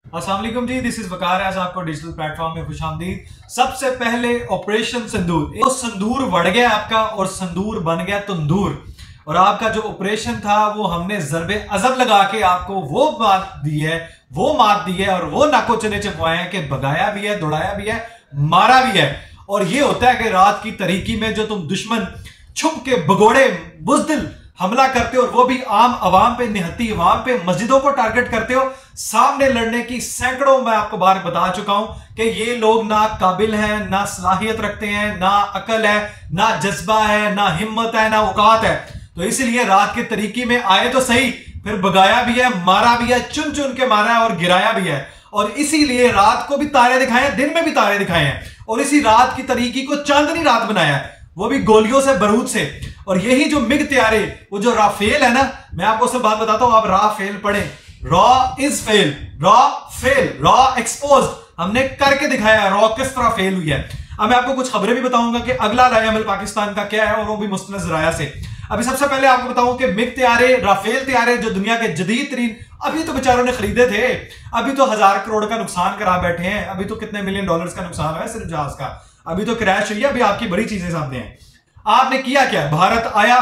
अस्सलाम वालेकुम जी, this is वकार। आज आपको डिजिटल प्लेटफॉर्म में खुशामदीद। सबसे पहले ऑपरेशन सिंदूर, वो संदूर बढ़ गया आपका और संदूर बन गया तंदूर। और आपका जो ऑपरेशन था वो हमने ज़रबे अज़ब लगा के आपको वो मात दी है, वो मात दी है और वो नाको चने चपवाए हैं कि भगाया भी है, दौड़ाया भी है, मारा भी है। और ये होता है कि रात की तरीकी में जो तुम दुश्मन छुप के भगोड़े बुज़दिल हमला करते हो और वो भी आम आवाम पे, निहत्ती आवाम पे, मस्जिदों को टारगेट करते हो। सामने लड़ने की सैकड़ों मैं आपको बार बता चुका हूं कि ये लोग ना काबिल हैं, ना सलाहियत रखते हैं, ना अकल है, ना जज्बा है, ना हिम्मत है, ना औकात है। तो इसलिए रात के तरीके में आए तो सही, फिर भगाया भी है, मारा भी है, चुन चुन के मारा है और गिराया भी है। और इसीलिए रात को भी तारे दिखाए हैं, दिन में भी तारे दिखाए हैं और इसी रात की तरीकी को चांदनी रात बनाया है, वो भी गोलियों से, बारूद से। और यही जो मिग तैयारे, वो जो राफेल है ना, मैं आपको उससे बात बताता हूं, आप राफेल पढ़ें। Raw is fail, raw fail, raw exposed, हमने करके दिखाया है रॉ किस तरह फेल हुई है। अब मैं आपको कुछ खबरें भी बताऊंगा कि अगला रायमल पाकिस्तान का क्या है और वो भी मुस्तनद ज़राया से। अभी सबसे पहले आपको बताऊं कि मिग तैयारे, राफेल तैयारे जो दुनिया के जदीद तरीन, अभी तो बेचारों ने खरीदे थे, अभी तो 1000 करोड़ का नुकसान करा बैठे हैं, अभी तो कितने मिलियन डॉलर्स का नुकसान हुआ है सिर्फ जहाज का, अभी तो क्रैश हुई है, अभी आपकी बड़ी चीजें सामने हैं। आपने किया क्या? भारत आया,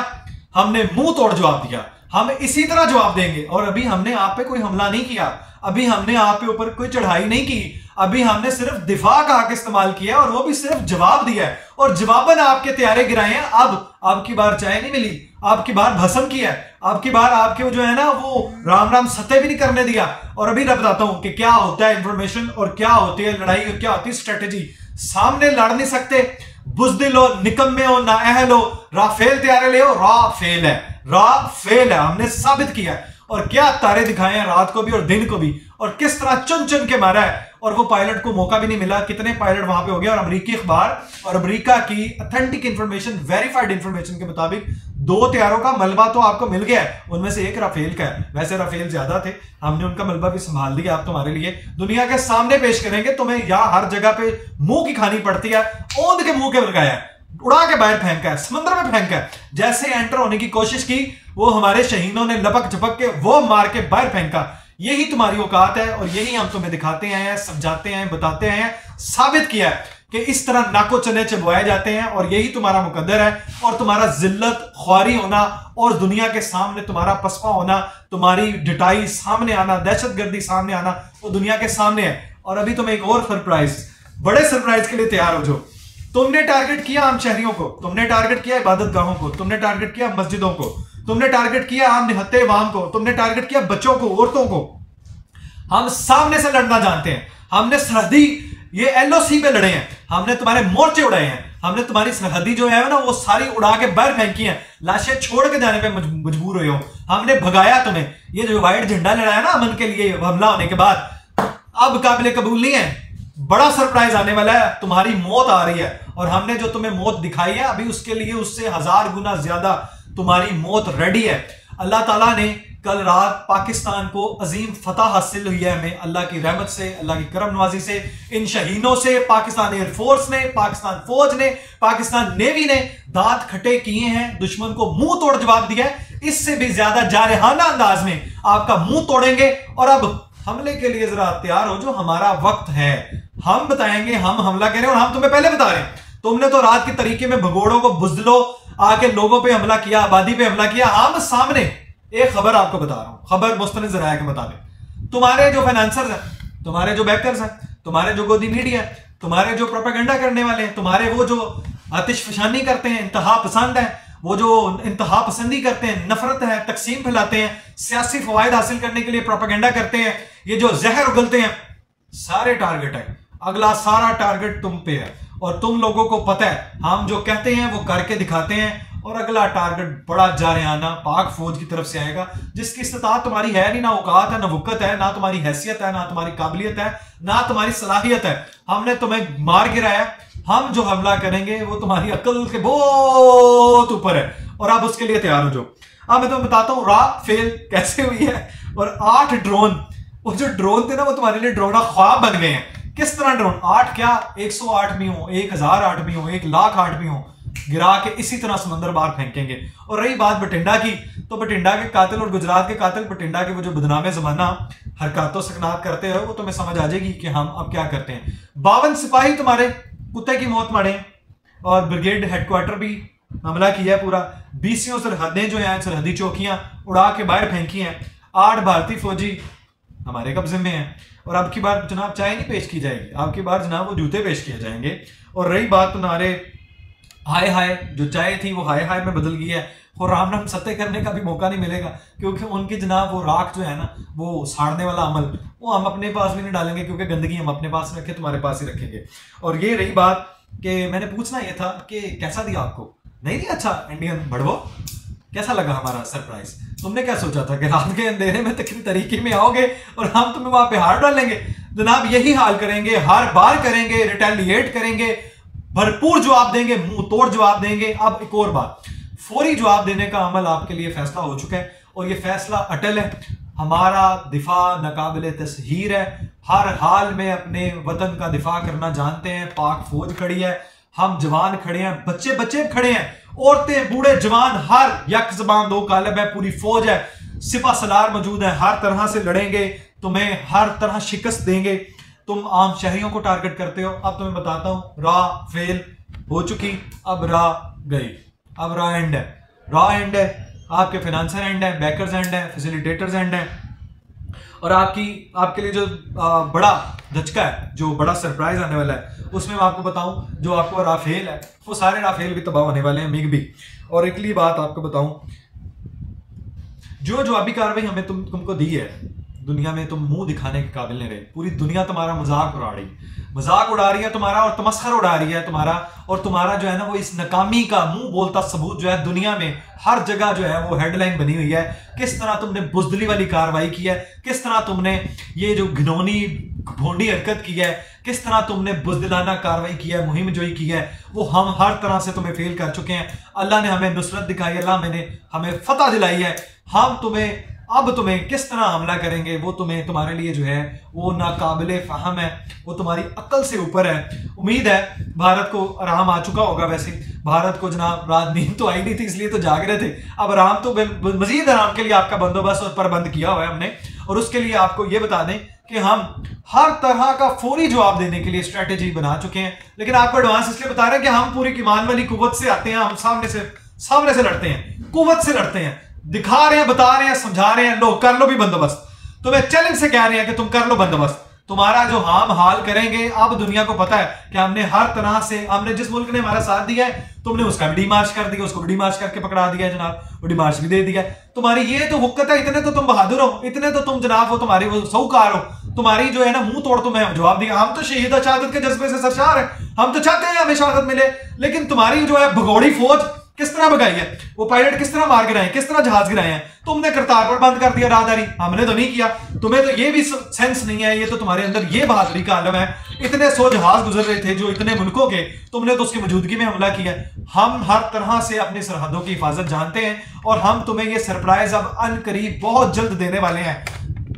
हमने मुंह तोड़ जवाब दिया, हम इसी तरह जवाब देंगे। और अभी हमने आप पे कोई हमला नहीं किया, अभी हमने आप पे ऊपर कोई चढ़ाई नहीं की, अभी हमने सिर्फ दिफा का हक इस्तेमाल किया और वो भी सिर्फ जवाब दिया है और जवाबन आपके तैयारे गिराए हैं। अब आपकी बार चाय नहीं मिली, आपकी बार भस्म किया है, आपकी बार आपके जो है ना वो राम राम सत्य भी नहीं करने दिया। और अभी मैं बताता हूं कि क्या होता है इंफॉर्मेशन और क्या होती है लड़ाई और क्या होती है स्ट्रेटेजी। सामने लड़ नहीं सकते, बुज़दिल हो, निकम्मे हो, नाअहल हो, राफेल तैयारे ले हो, रॉ फेल है, रॉ फेल है, हमने साबित किया है। और क्या तारे दिखाए हैं रात को भी और दिन को भी, और किस तरह चुन चुन के मारा है। और वो पायलट को मौका भी नहीं मिला, कितने पायलट वहां पे हो गए। और अमेरिकी अखबार और अमेरिका की ऑथेंटिक इंफॉर्मेशन, वेरीफाइड इंफॉर्मेशन के मुताबिक 2 तैयारों का मलबा तो आपको मिल गया है, उनमें से एक राफेल का है। वैसे राफेल ज्यादा थे, हमने उनका मलबा भी संभाल लिया, आप तुम्हारे लिए दुनिया के सामने पेश करेंगे। तुम्हें यहां हर जगह पे मुंह की खानी पड़ती है, ओंध के मुंह के लगाया है, उड़ा के बाहर फेंका है, समुद्र में फेंका है। जैसे एंटर होने की कोशिश की, वो हमारे शहीदों ने लपक झपक के वो मार के बाहर फेंका। यही तुम्हारी औकात है और यही हम तुम्हें दिखाते हैं, समझाते हैं, बताते हैं, साबित किया है कि इस तरह नाको चने चबवाए जाते हैं। और यही तुम्हारा मुकद्दर है और तुम्हारा जिल्लत ख्वारी होना और दुनिया के सामने तुम्हारा पसपा होना, तुम्हारी डिटाई सामने आना, दहशतगर्दी सामने आना, वो दुनिया के सामने है। और अभी तुम्हें एक और सरप्राइज, बड़े सरप्राइज के लिए तैयार हो जाओ। तुमने टारगेट किया आम शहरियों को, तुमने टारगेट किया इबादत गाहों को, तुमने टारगेट किया मस्जिदों को, तुमने टारगेट किया आम निहत्ते अवाम को, तुमने टारगेट किया बच्चों को, औरतों को। हम सामने से लड़ना जानते हैं, हमने सरहदी ये एलओसी पे लड़े हैं, हमने तुम्हारे मोर्चे उड़ाए हैं, हमने तुम्हारी सरहदी जो है ना वो सारी उड़ा के बाहर फेंकी हैं, लाशें छोड़ के जाने पे मजबूर हुए हो, हमने भगाया तुम्हें। ये जो व्हाइट झंडा लहराया ना अमन के लिए हमला होने के बाद, अब काबिल कबूल नहीं है। बड़ा सरप्राइज आने वाला है, तुम्हारी मौत आ रही है और हमने जो तुम्हें मौत दिखाई है अभी उसके लिए उससे 1000 गुना ज्यादा तुम्हारी मौत रेडी है। अल्लाह ताला ने कल रात पाकिस्तान को अजीम फतह हासिल हुई है हमें, अल्लाह की रहमत से, अल्लाह की करम नवाजी से, इन शहीदों से। पाकिस्तान एयरफोर्स ने, पाकिस्तान फौज ने, पाकिस्तान नेवी ने दांत खटे किए हैं, दुश्मन को मुंह तोड़ जवाब दिया है। इससे भी ज्यादा जारहाना अंदाज में आपका मुंह तोड़ेंगे। और अब हमले के लिए जरा तैयार हो जो, हमारा वक्त है, हम बताएंगे हम हमला करें और हम तुम्हें पहले बता रहे हैं। तुमने तो रात के तरीके में भगोड़ों को, बुज़दिलों आके लोगों पे हमला किया, आबादी पे हमला किया। हम सामने एक खबर आपको बता रहा हूं, खबर मुस्तनद ज़राया के मुताबिक, तुम्हारे जो फाइनेंसर्स हैं, तुम्हारे जो बैकर्स हैं, तुम्हारे जो गोदी मीडिया है, तुम्हारे जो प्रोपेगेंडा करने वाले हैं, तुम्हारे वो जो आतिशफशानी करते हैं, इंतहा पसंद है, वो जो इंतहा पसंदी करते हैं, नफरत है, तकसीम फैलाते हैं, सियासी फवायद हासिल करने के लिए प्रोपेगेंडा करते हैं, ये जो जहर उगलते हैं, सारे टारगेट है। अगला सारा टारगेट तुम पे है और तुम लोगों को पता है, हम जो कहते हैं वो करके दिखाते हैं। और अगला टारगेट बड़ा जारहाना पाक फौज की तरफ से आएगा, जिसकी इस्तिताअत तुम्हारी है नहीं, ना औकात है, ना वक़्त है, ना तुम्हारी हैसियत है, ना तुम्हारी काबिलियत है, ना तुम्हारी सलाहियत है। हमने तुम्हें मार गिराया, हम जो हमला करेंगे वो तुम्हारी अकल के बहुत ऊपर है और आप उसके लिए तैयार हो जाओ। अब मैं तुम्हें बताता हूँ राफेल कैसे हुई है। और 8 ड्रोन, वो जो ड्रोन थे ना वो तुम्हारे लिए ड्रोन ख्वाब बन गए हैं। किस तरह ड्रोन? 8 क्या, 108 भी हो, 1008 भी हो, 1,00,008 भी हो, गिरा के इसी तरह समंदर बाहर फेंकेंगे। और रही बात बठिंडा की, तो बठिंडा के कातिल और गुजरात के कातिल, बठिंडा के वो जो बदनामे जमाना, हरकतों सकनात करते हो, वो तुम्हें समझ आ जाएगी कि हम अब क्या करते हैं। 52 सिपाही तुम्हारे कुत्ते की मौत मरे और ब्रिगेड हेडक्वार्टर भी हमला किया है पूरा। 20 सरहदें जो हैं, सरहदी चौकियां उड़ा के बाहर फेंकी हैं। 8 भारतीय फौजी हमारे कब्जे में हैं। और अब की बार जनाब चाय नहीं पेश की जाएगी, अब की बार जनाब वो जूते पेश किए जाएंगे। और रही बात तुम्हारे हाय हाय, जो चाय थी वो हाय हाय में बदल गई है। और राम राम सत्य करने का भी मौका नहीं मिलेगा, क्योंकि उनकी जनाब वो राख जो है ना, वो साड़ने वाला अमल, वो हम अपने पास भी नहीं डालेंगे, क्योंकि गंदगी हम अपने पास रखें, तुम्हारे पास ही रखेंगे। और ये रही बात कि मैंने पूछना ये था कि कैसा दिया आपको? नहीं नहीं, अच्छा इंडियन भड़वो, कैसा लगा हमारा सरप्राइज? तुमने क्या सोचा था कि रात के अंधेरे में तकरीर तरीके में आओगे और हम तुम्हें वहां पे हार डालेंगे? जनाब यही हाल करेंगे, हर बार करेंगे, रिटेलिएट करेंगे, भरपूर जवाब देंगे, मुंह तोड़ जवाब देंगे। अब एक और बात, फौरी जवाब देने का अमल आपके लिए फैसला हो चुका है और ये फैसला अटल है। हमारा दिफा नाकाबिले तस्हीर है, हर हाल में अपने वतन का दिफा करना जानते हैं। पाक फौज खड़ी है, हम जवान खड़े हैं, बच्चे बच्चे खड़े हैं, औरतें बूढ़े जवान, हर यक जबान दो कालब है, पूरी फौज है, सिपा सलार मौजूद है, हर तरह से लड़ेंगे, तुम्हें हर तरह शिकस्त देंगे। तुम आम शहरियों को टारगेट करते हो, अब तुम्हें बताता हूं, रा फेल हो चुकी, अब रा गई, अब रा एंड है, रा एंड है, आपके फाइनेंसर एंड है, बैकर्स एंड है, फैसिलिटेटर्स एंड है। और आपके लिए जो बड़ा धचका है, जो बड़ा सरप्राइज आने वाला है, उसमें मैं आपको बताऊं, जो आपको राफेल है, वो सारे राफेल भी तबाह होने वाले हैं, मिग भी। और एक बात आपको बताऊं, जो जवाबी कार्रवाई हमें तुमको दी है, दुनिया में तुम मुंह दिखाने के काबिल नहीं रहे। पूरी दुनिया तुम्हारा मजाक उड़ा रही है तुम्हारा, और तमस्खर उड़ा रही है तुम्हारा। और तुम्हारा जो है ना, वो इस नाकामी का मुंह बोलता सबूत जो है दुनिया में हर जगह जो है वो हेडलाइन बनी हुई है। किस तरह तुमने बुजदली वाली कार्रवाई की है, किस तरह तुमने ये जो घिनौनी भोंडी हरकत की है, किस तरह तुमने बुजदिलाना कार्रवाई की है, मुहिम जोई की है, वो हम हर तरह से तुम्हें फेल कर चुके हैं। अल्लाह ने हमें नुसरत दिखाई, अल्लाह ने हमें फतह दिलाई है। हम तुम्हें किस तरह हमला करेंगे, वो तुम्हारे लिए जो है वो नाकाबिले फहम है, वो तुम्हारी अक्ल से ऊपर है। उम्मीद है भारत को आराम आ चुका होगा। वैसे भारत को जनाब रात नींद तो आई नहीं थी, इसलिए तो जाग रहे थे। अब आराम तो मजीद आराम के लिए आपका बंदोबस्त और प्रबंध किया हुआ है हमने। और उसके लिए आपको ये बता दें कि हम हर तरह का फौरी जवाब देने के लिए स्ट्रेटेजी बना चुके हैं। लेकिन आपको एडवांस इसलिए बता रहे हैं कि हम पूरी ईमान वाली कुव्वत से आते हैं, हम सामने से लड़ते हैं, कुव्वत से लड़ते हैं, दिखा रहे हैं, बता रहे हैं, समझा रहे हैं, लो कर लो भी बंदोबस्त। तुम्हें चैलेंज से कह रहे हैं कि तुम कर लो बंदोबस्त। तुम्हारा जो हम हाल करेंगे, अब दुनिया को पता है कि हमने हर तरह से, हमने जिस मुल्क ने हमारा साथ दिया है, तुमने उसका भी डिमार्च कर दिया, उसको भी डिमार्च करके पकड़ा दिया जनाब, वो डिमार्च भी दे दिया। तुम्हारी ये तो हुक्कत है, इतने तो तुम बहादुर हो, इतने तो तुम जनाब वो तुम्हारी वो साहूकार हो, तुम्हारी जो है ना मुंह तोड़ तुम्हें जवाब दिया। हम तो शहीद शहादत के जज्बे से सरशार है, हम तो चाहते हैं हमें शहादत मिले। लेकिन तुम्हारी जो है भगोड़ी फौज किस तरह भगाई है, वो पायलट किस तरह मार गिराए, किस तरह जहाज गिराए हैं। तुमने करतारपुर बंद कर दिया राहदारी, हमने तो नहीं किया। तुम्हें तो ये भी सेंस नहीं है, ये तो तुम्हारे अंदर ये बहादुरी का आलम है। इतने 100 जहाज गुजर रहे थे जो इतने मुल्कों के, तुमने तो उसकी मौजूदगी में हमला किया। हम हर तरह से अपनी सरहदों की हिफाजत जानते हैं और हम तुम्हें ये सरप्राइज अब अन करीब बहुत जल्द देने वाले हैं।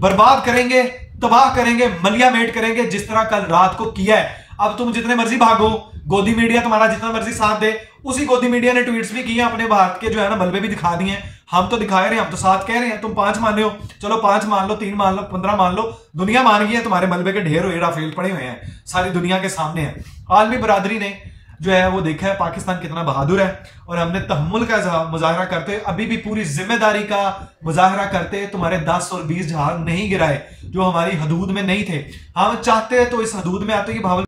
बर्बाद करेंगे, तबाह करेंगे, मलियामेट करेंगे, जिस तरह कल रात को किया है। अब तुम जितने मर्जी भागो, गोदी मीडिया तुम्हारा जितना मर्जी साथ दे, उसी गोदी मीडिया ने ट्वीट्स भी किए, अपने भारत के जो है ना मलबे भी दिखा दिए। हम तो दिखा रहे हैं, हम तो साथ कह रहे हैं। तुम 5 मान रहे हो, चलो 5 मान लो, 3 मान लो, 15 मान लो, दुनिया मान गई है। तुम्हारे मलबे के ढेर हुए राफेल पड़े हुए हैं, सारी दुनिया के सामने है। आलमी बरादरी ने जो है वो देखा है पाकिस्तान कितना बहादुर है। और हमने तहम्मुल का मुजाहरा करते, अभी भी पूरी जिम्मेदारी का मुजाहरा करते तुम्हारे 10 और 20 जहाज नहीं गिराए जो हमारी हदूद में नहीं थे। हम चाहते हैं तो इस हदूद में आते ही